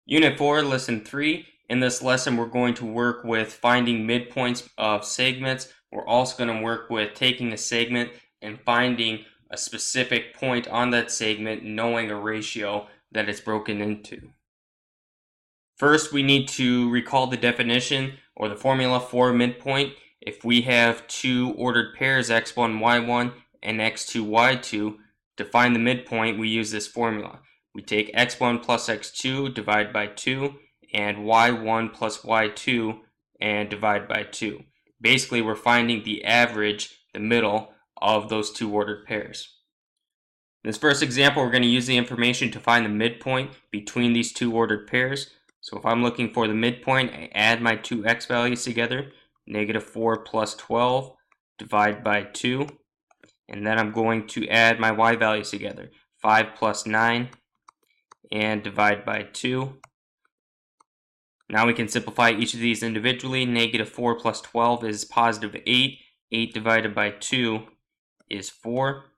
Unit 4, Lesson 3. In this lesson, we're going to work with finding midpoints of segments. We're also going to work with taking a segment and finding a specific point on that segment, knowing a ratio that it's broken into. First, we need to recall the definition or the formula for midpoint. If we have two ordered pairs, x1, y1, and x2, y2, to find the midpoint, we use this formula. We take x1 plus x2, divide by 2, and y1 plus y2, and divide by 2. Basically, we're finding the average, the middle, of those two ordered pairs. In this first example, we're going to use the information to find the midpoint between these two ordered pairs. So if I'm looking for the midpoint, I add my two x values together, -4 plus 12, divide by 2. And then I'm going to add my y values together, 5 plus 9, and divide by 2. Now we can simplify each of these individually. -4 plus 12 is positive 8. 8 divided by 2 is 4.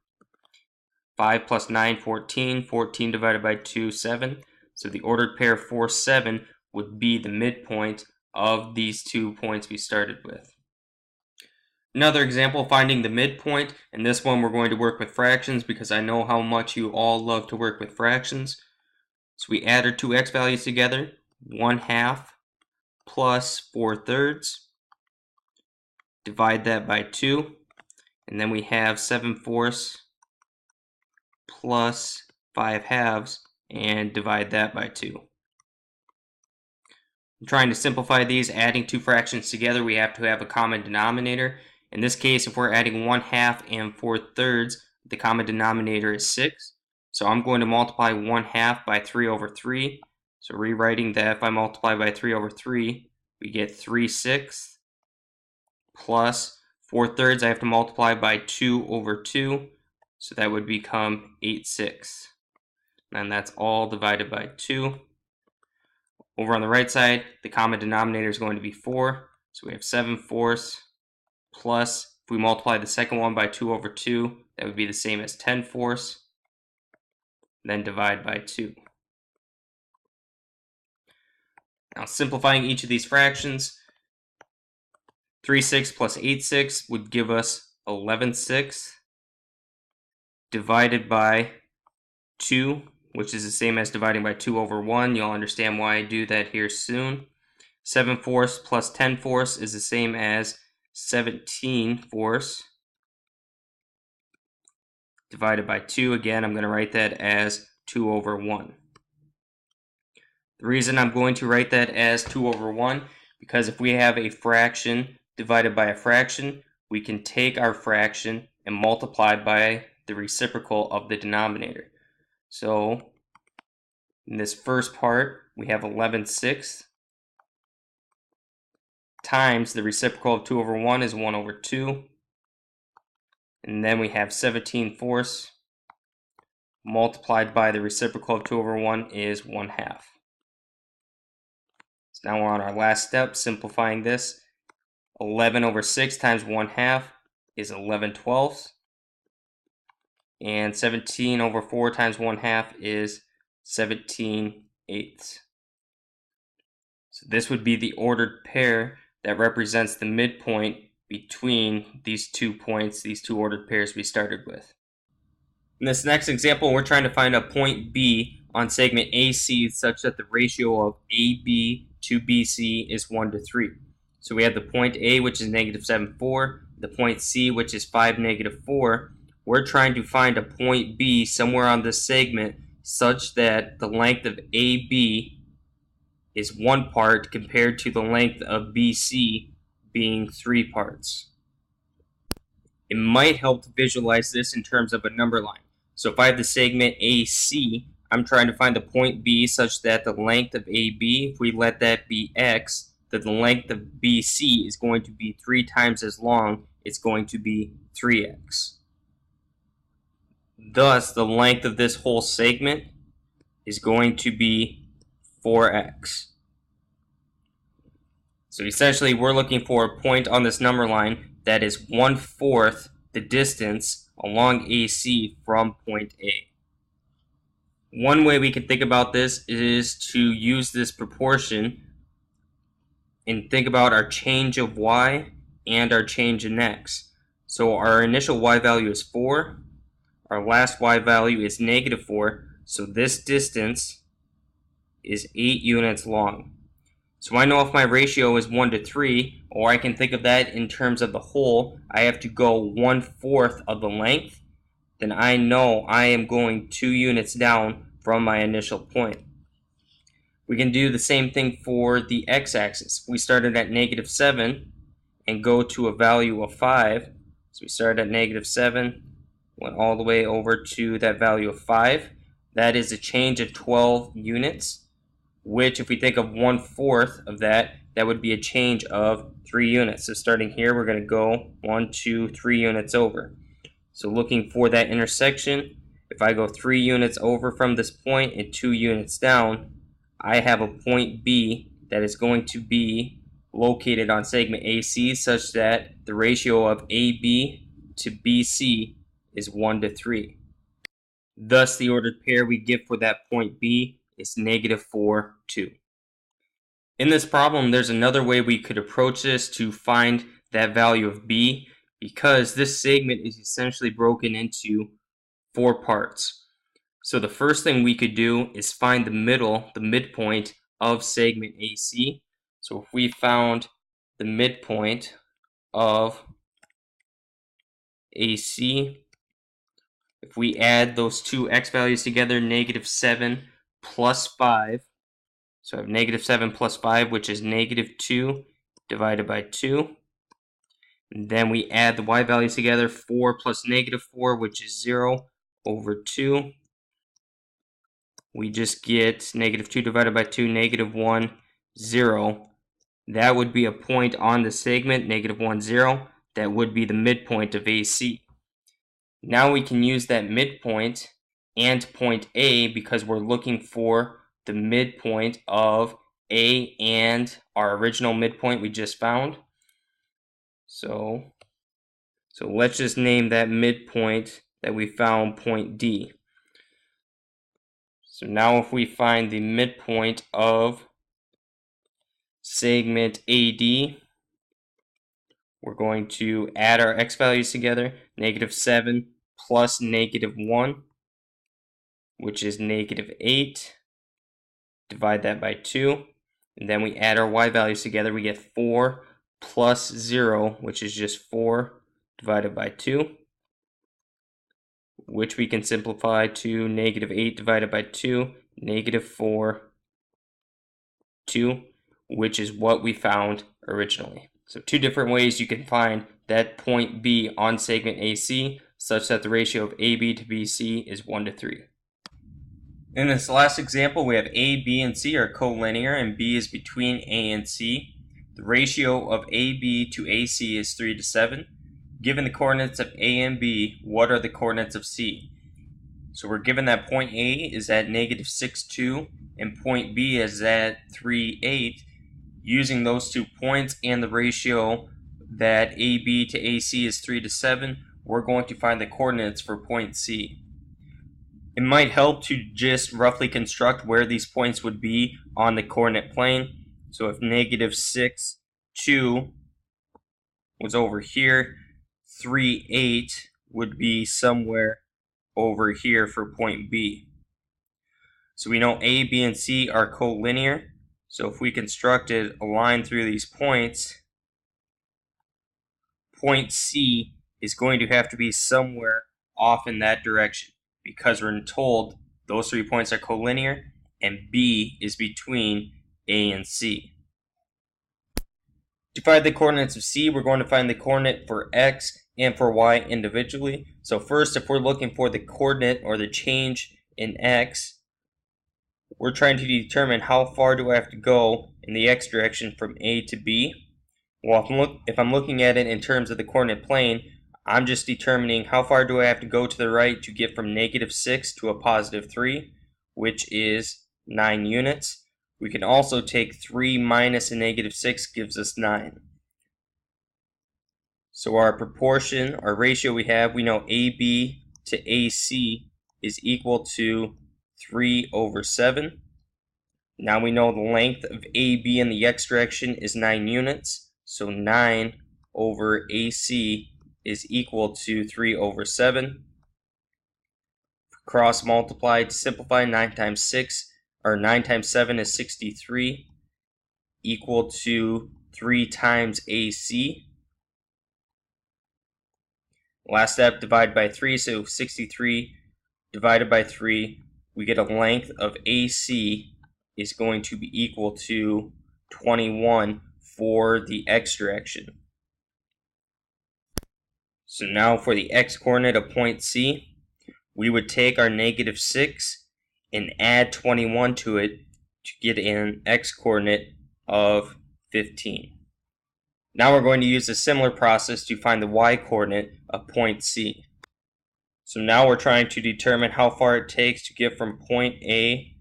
5 plus 9, 14. 14 divided by 2, 7. So the ordered pair 4, 7 would be the midpoint of these 2 points we started with. Another example, finding the midpoint. In this one, we're going to work with fractions because I know how much you all love to work with fractions. So we add our two x values together, 1/2 plus 4/3. Divide that by 2. And then we have 7/4 plus 5/2, and divide that by 2. I'm trying to simplify these. Adding two fractions together, we have to have a common denominator. In this case, if we're adding 1/2 and 4/3, the common denominator is 6. So I'm going to multiply 1/2 by 3/3. So rewriting that, if I multiply by 3/3, we get 3/6 plus 4/3, I have to multiply by 2/2. So that would become 8/6. And that's all divided by 2. Over on the right side, the common denominator is going to be 4. So we have 7/4 plus, if we multiply the second one by 2/2, that would be the same as 10/4. Then divide by 2. Now simplifying each of these fractions, 3/6 plus 8/6 would give us 11/6 divided by 2, which is the same as dividing by 2/1. You'll understand why I do that here soon. 7/4 plus 10/4 is the same as 17/4 divided by 2. Again, I'm going to write that as 2/1. The reason I'm going to write that as 2/1, because if we have a fraction divided by a fraction, we can take our fraction and multiply by the reciprocal of the denominator. So in this first part, we have 11/6 times the reciprocal of 2/1 is 1/2. And then we have 17/4 multiplied by the reciprocal of 2/1 is 1/2. So now we're on our last step, simplifying this. 11/6 times 1/2 is 11/12. And 17/4 times 1/2 is 17/8. So this would be the ordered pair that represents the midpoint between these 2 points, these two ordered pairs we started with. In this next example, we're trying to find a point B on segment AC such that the ratio of AB to BC is 1:3. So we have the point A, which is -7,4, the point C, which is 5, -4. We're trying to find a point B somewhere on this segment such that the length of AB is 1 part compared to the length of BC being 3 parts. It might help to visualize this in terms of a number line. So if I have the segment AC, I'm trying to find the point B such that the length of AB, if we let that be x, that the length of BC is going to be 3 times as long. It's going to be 3x. Thus, the length of this whole segment is going to be 4x. So essentially, we're looking for a point on this number line that is 1/4 the distance along AC from point A. One way we can think about this is to use this proportion and think about our change of y and our change in x. So our initial y value is 4, our last y value is -4, so this distance is 8 units long. So I know if my ratio is 1 to 3, or I can think of that in terms of the whole, I have to go 1/4 of the length, then I know I am going 2 units down from my initial point. We can do the same thing for the x-axis. We started at -7 and go to a value of 5. So we started at -7, went all the way over to that value of 5. That is a change of 12 units, which if we think of 1/4 of that, that would be a change of 3 units. So starting here, we're going to go 1, 2, 3 units over. So looking for that intersection, if I go 3 units over from this point and 2 units down, I have a point B that is going to be located on segment AC such that the ratio of AB to BC is 1 to 3. Thus, the ordered pair we get for that point B is -4, 2. In this problem, there's another way we could approach this to find that value of B, because this segment is essentially broken into 4 parts. So the first thing we could do is find the midpoint of segment AC. So if we found the midpoint of AC, if we add those two x values together, -7 plus 5, so I have -7 plus 5, which is -2 divided by 2. And then we add the y values together, 4 plus -4, which is 0 over 2. We just get -2 divided by 2, -1, 0. That would be a point on the segment, -1, 0. That would be the midpoint of AC. Now we can use that midpoint and point A because we're looking for the midpoint of A and our original midpoint we just found. So let's just name that midpoint that we found point D. So now if we find the midpoint of segment AD, we're going to add our x values together, -7 plus -1, which is -8. Divide that by 2, and then we add our y values together, we get 4 plus 0, which is just 4 divided by 2, which we can simplify to -8 divided by 2, -4, 2, which is what we found originally. So 2 different ways you can find that point B on segment AC such that the ratio of AB to BC is 1 to 3. In this last example, we have A, B, and C are collinear and B is between A and C. The ratio of AB to AC is 3 to 7. Given the coordinates of A and B, what are the coordinates of C? So we're given that point A is at -6, 2 and point B is at 3, 8. Using those 2 points and the ratio that AB to AC is 3 to 7, we're going to find the coordinates for point C. It might help to just roughly construct where these points would be on the coordinate plane. So if -6, 2 was over here, 3, 8 would be somewhere over here for point B. So we know A, B, and C are collinear. So if we constructed a line through these points, point C is going to have to be somewhere off in that direction because we're told those 3 points are collinear and B is between A and C. To find the coordinates of C, we're going to find the coordinate for X and for Y individually. So first, if we're looking for the coordinate or the change in X, we're trying to determine how far do I have to go in the X direction from A to B. Well, if I'm looking at it in terms of the coordinate plane, I'm just determining how far do I have to go to the right to get from -6 to a +3, which is 9 units. We can also take 3 minus a -6 gives us 9. So our proportion, our ratio we know AB to AC is equal to 3 over 7. Now we know the length of AB in the x direction is 9 units, so 9 over AC is equal to 3 over 7. Cross multiply to simplify, 9 times 6, or 9 times 7 is 63, equal to 3 times AC. Last step, divide by 3, so 63 divided by 3, we get a length of AC is going to be equal to 21 for the x direction. So now for the x coordinate of point C, we would take our -6 and add 21 to it to get an x coordinate of 15. Now we're going to use a similar process to find the y coordinate of point C. So now we're trying to determine how far it takes to get from point A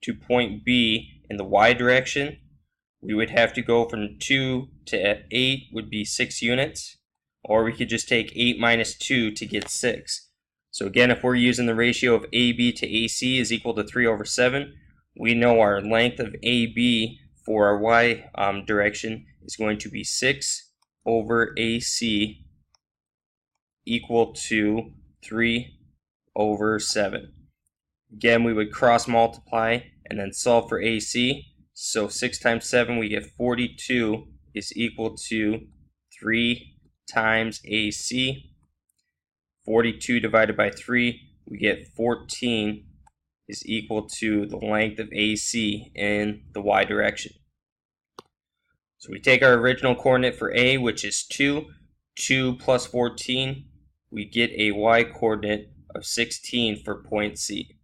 to point B in the y direction. We would have to go from 2 to 8 would be 6 units, or we could just take 8 minus 2 to get 6. So again, if we're using the ratio of AB to AC is equal to 3 over 7, we know our length of AB for our y direction is going to be 6 over AC equal to 3 over 7. Again, we would cross multiply and then solve for AC. So 6 times 7, we get 42 is equal to 3 times AC. 42 divided by 3, we get 14 is equal to the length of AC in the y direction. So we take our original coordinate for A, which is 2. 2 plus 14, we get a y coordinate of 16 for point C.